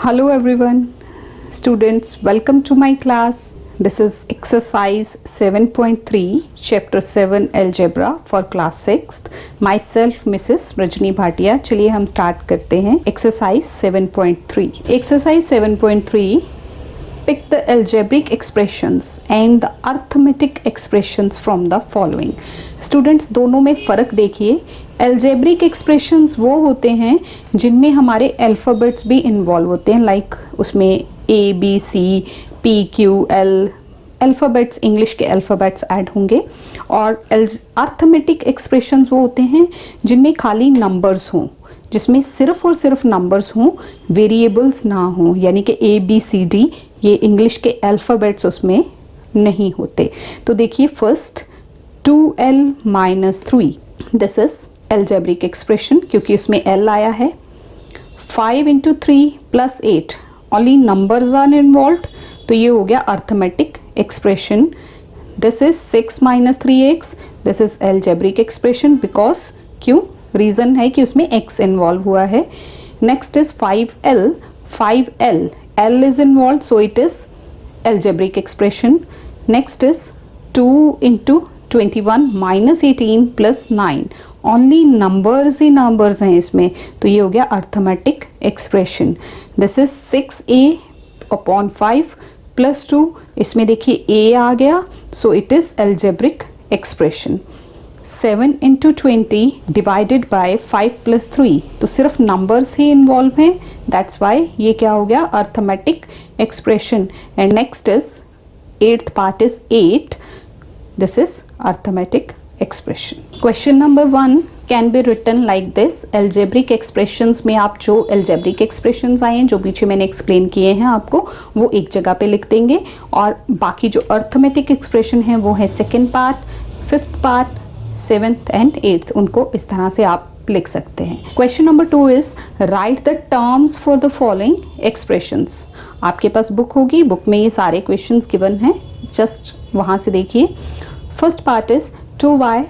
Hello everyone, students, welcome to my class. This is exercise 7.3, chapter 7 algebra for class 6th. Myself Mrs. Rajni Bhatia. चलिए हम start करते हैं exercise 7.3. Exercise 7.3, pick the algebraic expressions and the arithmetic expressions from the following. Students दोनों में फ़र्क देखिए. Algebraic expressions वो होते हैं जिनमें हमारे अल्फ़ाबेट्स भी इन्वॉल्व होते हैं, लाइक उसमें A B C P Q L alphabets, English के अल्फ़ाबेट्स ऐड होंगे. और अर्थमेटिक एक्सप्रेशंस वो होते हैं जिनमें खाली नंबर्स हों, जिसमें सिर्फ और सिर्फ नंबर्स हों, वेरिएबल्स ना हों, यानी कि ए बी सी डी ये इंग्लिश के अल्फ़ाबेट्स उसमें नहीं होते. तो देखिए first 2l - 3, this is algebraic expression क्योंकि उसमें l आया है. 5 × 3 + 8 ओनली नंबर्स आर इन्वॉल्व, तो ये हो गया arithmetic expression. This is 6 - 3x, this is algebraic expression because क्यों, रीज़न है कि उसमें x इन्वॉल्व हुआ है. Next is 5l, 5l, l is involve so it is algebraic expression. Next is 2 × 21 - 18 + 9 only numbers he numbers हैं इसमें, तो ये हो गया arithmetic expression. This is 6a/5 + 2, इसमें देखिए a आ गया so it is algebraic expression. 7 × 20 divided by 5 + 3, तो सिर्फ नंबर्स ही इन्वॉल्व हैं, दैट्स वाई ये क्या हो गया arithmetic expression. And next is 8th part is 8, this is arithmetic expression. Question number 1 can be written like this. algebraic expressions में आप जो algebraic expressions आए हैं जो पीछे मैंने explain किए हैं आपको, वो एक जगह पे लिख देंगे, और बाकी जो arithmetic expression है वो है 2nd part, 5th part, 7th and 8th, उनको इस तरह से आप लिख सकते हैं. Question number 2 is write the terms for the following expressions. आपके पास बुक होगी, बुक में ये सारे questions given हैं, जस्ट वहाँ से देखिए. First part is 2y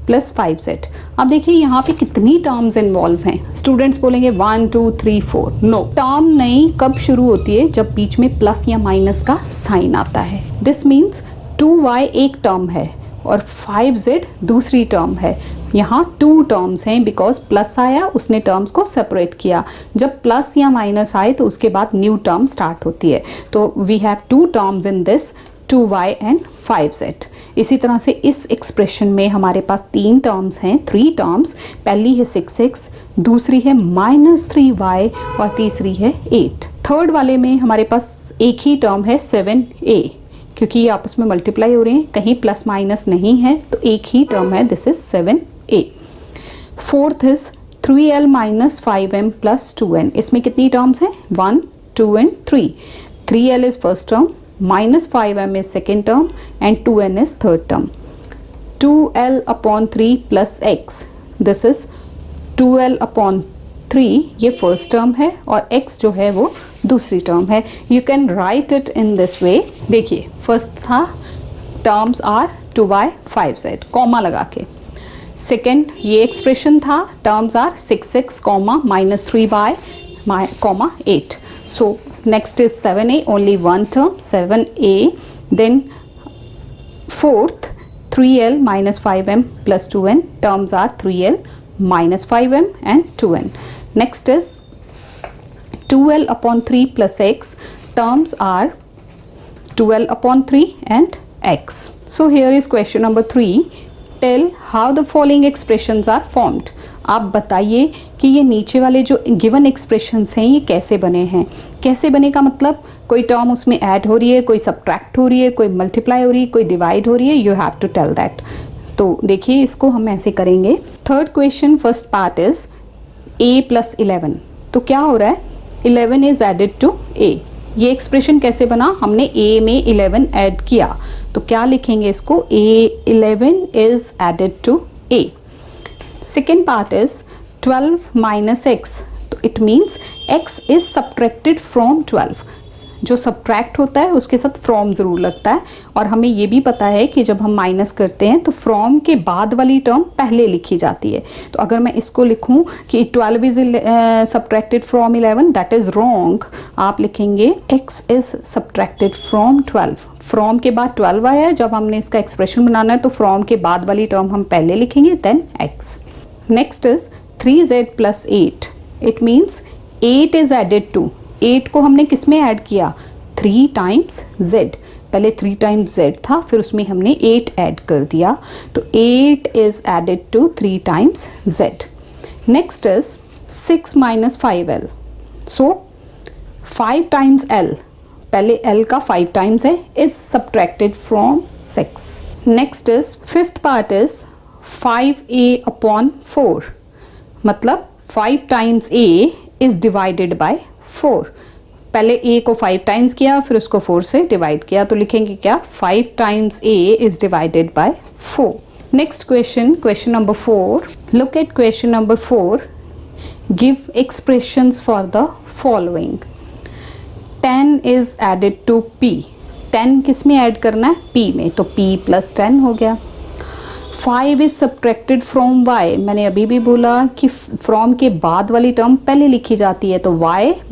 + 5z. अब देखिए यहाँ पे कितनी टर्म्स इन्वॉल्व हैं. स्टूडेंट्स बोलेंगे 1 2 3 4. नो, टर्म नहीं कब शुरू होती है, जब बीच में प्लस या माइनस का साइन आता है. दिस मीन्स 2y एक टर्म है और 5z दूसरी टर्म है. यहाँ 2 टर्म्स हैं बिकॉज प्लस आया, उसने टर्म्स को सेपरेट किया. जब प्लस या माइनस आए तो उसके बाद न्यू टर्म स्टार्ट होती है. तो we have 2 terms in this, 2y and 5z. इसी तरह से इस एक्सप्रेशन में हमारे पास 3 टर्म्स हैं, 3 टर्म्स. पहली है 6x, दूसरी है -3y और तीसरी है 8. थर्ड वाले में हमारे पास एक ही टर्म है 7a, क्योंकि ये आपस में मल्टीप्लाई हो रहे हैं, कहीं प्लस माइनस नहीं है, तो एक ही टर्म है, this is 7a. Fourth is 3l - 5m + 2n. इसमें कितनी टर्म्स हैं, 1 2 and 3. 3l is first term, -5m is second term and 2n is third term. 2l/3 + x, this is 2l/3, ये first term है और x जो है वो दूसरी टर्म है. You can write it in this way. देखिए फर्स्ट था terms are 2y 5z, comma लगा के. सेकेंड ये एक्सप्रेशन था, terms are 6x, -3y, 8. So next is 7a, only one term, 7a. Then fourth 3l - 5m + 2n, terms are 3l - 5m and 2n. Next is 2l/3 + x, terms are 2l/3 and x. So here is question number 3. Tell how the following expressions are formed. आप बताइए कि ये नीचे वाले जो given expressions हैं ये कैसे बने हैं. कैसे बने का मतलब कोई टर्म उसमें ऐड हो रही है, कोई सब्ट्रैक्ट हो रही है, कोई मल्टीप्लाई हो रही है, कोई डिवाइड हो रही है. You have to tell that. तो देखिए इसको हम ऐसे करेंगे. Third question, first part is a + 11. तो क्या हो रहा है, 11 इज एडेड टू a. ये एक्सप्रेशन कैसे बना, हमने a में 11 ऐड किया, तो क्या लिखेंगे इसको, a11 is added to a. Second part is 12 - x, तो it means x is subtracted from 12. जो सब्ट्रैक्ट होता है उसके साथ फ्रॉम ज़रूर लगता है, और हमें ये भी पता है कि जब हम माइनस करते हैं तो फ्रॉम के बाद वाली टर्म पहले लिखी जाती है। तो अगर मैं इसको लिखूं कि 12 is subtracted from 11, that is wrong. आप लिखेंगे x is subtracted from 12। From के बाद 12 आया है, जब हमने इसका एक्सप्रेशन बनाना है तो फ्रॉम के बाद वाली टर्म हम पहले लिखेंगे, then x। Next is 3z + 8। It means 8 is added to, 8 को हमने किस में ऐड किया, 3 टाइम्स z। पहले 3 टाइम्स z था, फिर उसमें हमने 8 ऐड कर दिया, तो 8 is added to 3 times z। Next is 6 - 5l। So 5 times l, पहले l का 5 टाइम्स है, is subtracted from 6। Next is fifth part is 5a/4, मतलब 5 times a is divided by 4। पहले a को 5 टाइम्स किया, फिर उसको 4 से डिवाइड किया, तो लिखेंगे क्या, 5 times a is divided by 4। Next question, question number 4। Look at question number 4। Give expressions for the following. 10 is added to p। 10 किस में ऐड करना है, p में, तो p + 10 हो गया। 5 इज सब्ट्रैक्टेड फ्रॉम y। मैंने अभी भी बोला कि फ्रॉम के बाद वाली टर्म पहले लिखी जाती है, तो y -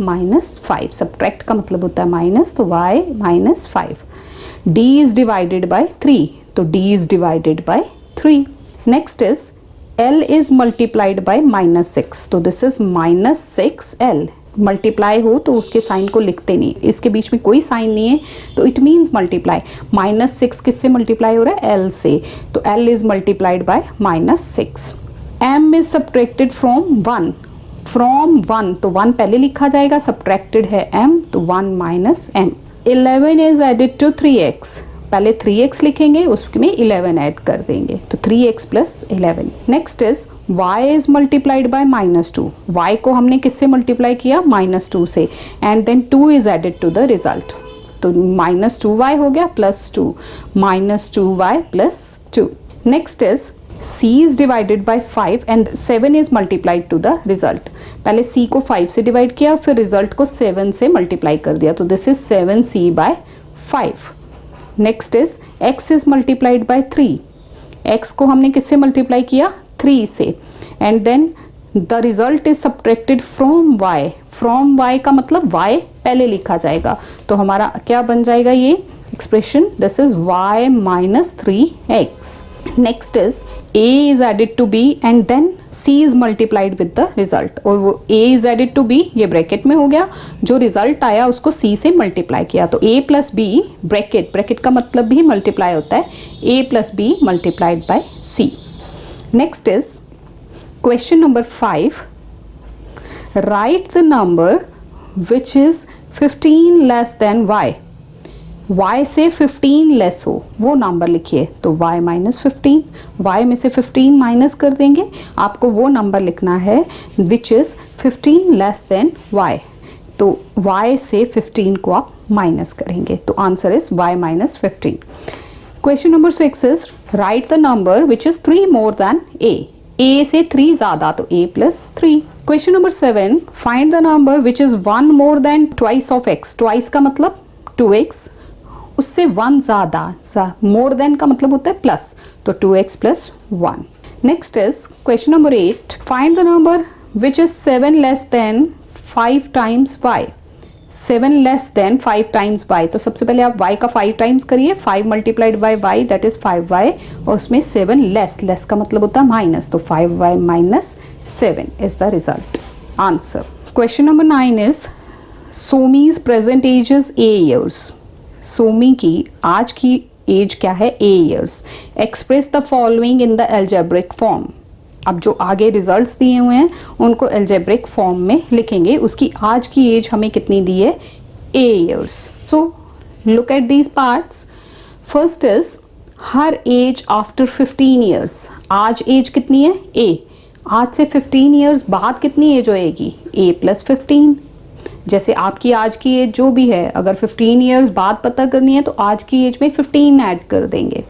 5। सब्ट्रैक्ट का मतलब होता है माइनस, तो y - 5। d is divided bye 3, तो d is divided bye 3। Next is l is multiplied bye -6, तो दिस इज -6l। मल्टीप्लाई हो तो उसके साइन को लिखते नहीं, इसके बीच में कोई साइन नहीं है, तो इट मीन्स मल्टीप्लाई। -6 किससे मल्टीप्लाई हो रहा है, l से, तो l is multiplied bye -6। m is subtracted from 1। From 1, तो 1 पहले लिखा जाएगा, सब्ट्रैक्टेड है m, तो 1 - m। 11 is added to 3x। पहले 3x लिखेंगे, उसमें 11 ऐड कर देंगे, तो 3x + 11। Next is y is multiplied by -2। y को हमने किससे मल्टीप्लाई किया, -2 से, and then 2 is added to the result, तो -2y हो गया +2, -2y + 2। Next is c is divided by 5 and 7 is multiplied to the result. पहले c को 5 से डिवाइड किया, फिर रिजल्ट को 7 से मल्टीप्लाई कर दिया, तो this is 7c/5। Next is x is multiplied by 3। x को हमने किससे मल्टीप्लाई किया, 3 से, and then the result is subtracted from y। From y का मतलब y पहले लिखा जाएगा, तो हमारा क्या बन जाएगा ये expression, this is y - 3x। Next is a is added to b and then c is multiplied with the result, और वो a is added to b ये ब्रैकेट में हो गया, जो रिजल्ट आया उसको c से मल्टीप्लाई किया, तो a + b, ब्रैकेट का मतलब भी मल्टीप्लाई होता है, a + b multiplied by c। Next is question number 5। Right the number which is 15 less than y। y से 15 लेस हो वो नंबर लिखिए, तो y - 15। y में से 15 माइनस कर देंगे, आपको वो नंबर लिखना है which is 15 less than y, तो y से 15 को आप माइनस करेंगे, तो answer is y - 15। Question number 6 is right the number which is 3 more than a। a से 3 ज्यादा, तो a + 3। Question number 7 find the number which is 1 more than twice of x। Twice का मतलब 2x, उससे 1 ज्यादा, more than का मतलब होता है प्लस, तो 2x + 1। Next is question number 8 find the number which is 7 less than 5 times y। 7 less than 5 times y, तो सबसे पहले आप y का 5 टाइम्स करिए, 5 multiplied by y that is 5y, और उसमें 7 लेस का मतलब होता है माइनस, तो 5y - 7 is the result, answer. Question number 9 is Somi's present age is a years। Somi की आज की एज क्या है, a years। Express the following in the algebraic form. अब जो आगे रिजल्ट्स दिए हुए हैं उनको एल्जेब्रिक फॉर्म में लिखेंगे, उसकी आज की एज हमें कितनी दी है, a years। So look at these parts. First is her age after 15 years। आज एज कितनी है, a। आज से 15 years बाद कितनी एज होएगी, a + 15। जैसे आपकी आज की एज जो भी है, अगर 15 years बाद पता करनी है तो आज की एज में 15 ऐड कर देंगे।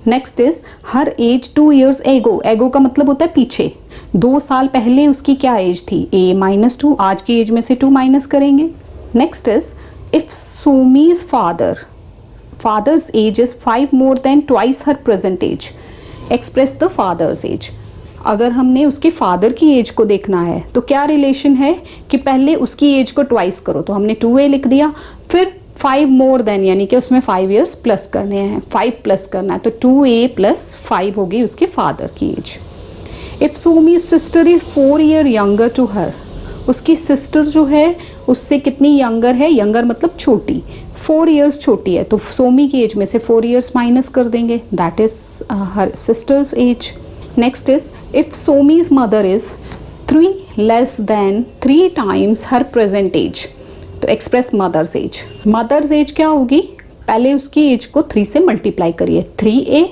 Next is her age 2 years एगो। एगो का मतलब होता है पीछे, 2 साल पहले उसकी क्या एज थी, a - 2, आज की एज में से 2 माइनस करेंगे। Next is if Sumi's father's age is 5 more than twice her present age, express the father's age. अगर हमने उसके फादर की एज को देखना है तो क्या रिलेशन है कि पहले उसकी एज को ट्वाइस करो, तो हमने 2a लिख दिया, फिर 5 मोर देन यानी कि उसमें 5 ईयर्स प्लस करने हैं, 5 प्लस करना है, तो 2a प्लस 5 होगी उसके फादर की age. If Somi's sister is 4 year younger to her, उसकी सिस्टर जो है उससे कितनी यंगर है, यंगर मतलब छोटी, 4 ईयर्स छोटी है, तो सोमी की एज में से 4 ईयर्स माइनस कर देंगे, that is her sister's age. Next is if Somi's mother is 3 less than 3 times her present age, तो express mother's age. Mother's age क्या होगी, पहले उसकी एज को 3 से मल्टीप्लाई करिए, 3a,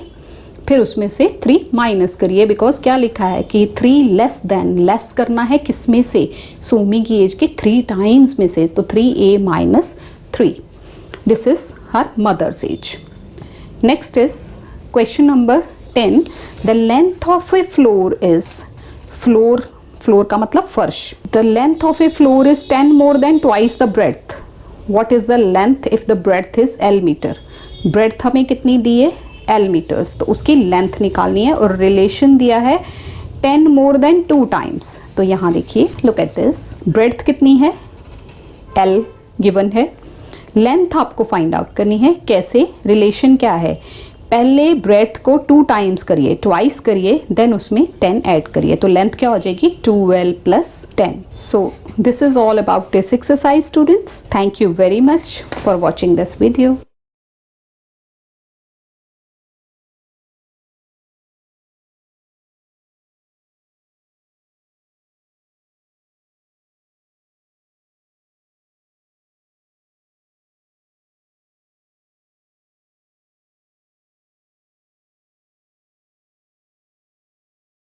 फिर उसमें से 3 माइनस करिए, बिकॉज क्या लिखा है कि 3 लेस देन, लेस करना है किस में से, सोमी की एज के 3 टाइम्स में से, तो 3a minus 3. This is her mother's age. Next is question number 10. The length of a floor is, floor का मतलब फर्श. The length of a floor is 10 more than twice the breadth. What is the length if the breadth is L metre. Breadth हमें कितनी दी है, L metres, तो उसकी length निकालनी है और रिलेशन दिया है 10 मोर देन 2 टाइम्स. तो यहाँ देखिए, लुक एट दिस, ब्रेड्थ कितनी है, L गिवन है, लेंथ आपको फाइंड आउट करनी है. कैसे, रिलेशन क्या है, पहले ब्रेड्थ को 2 टाइम्स करिए, ट्वाइस करिए, देन उसमें 10 ऐड करिए, तो लेंथ क्या हो जाएगी 12 plus 10. So this is all about this exercise students. Thank you very much for watching this video.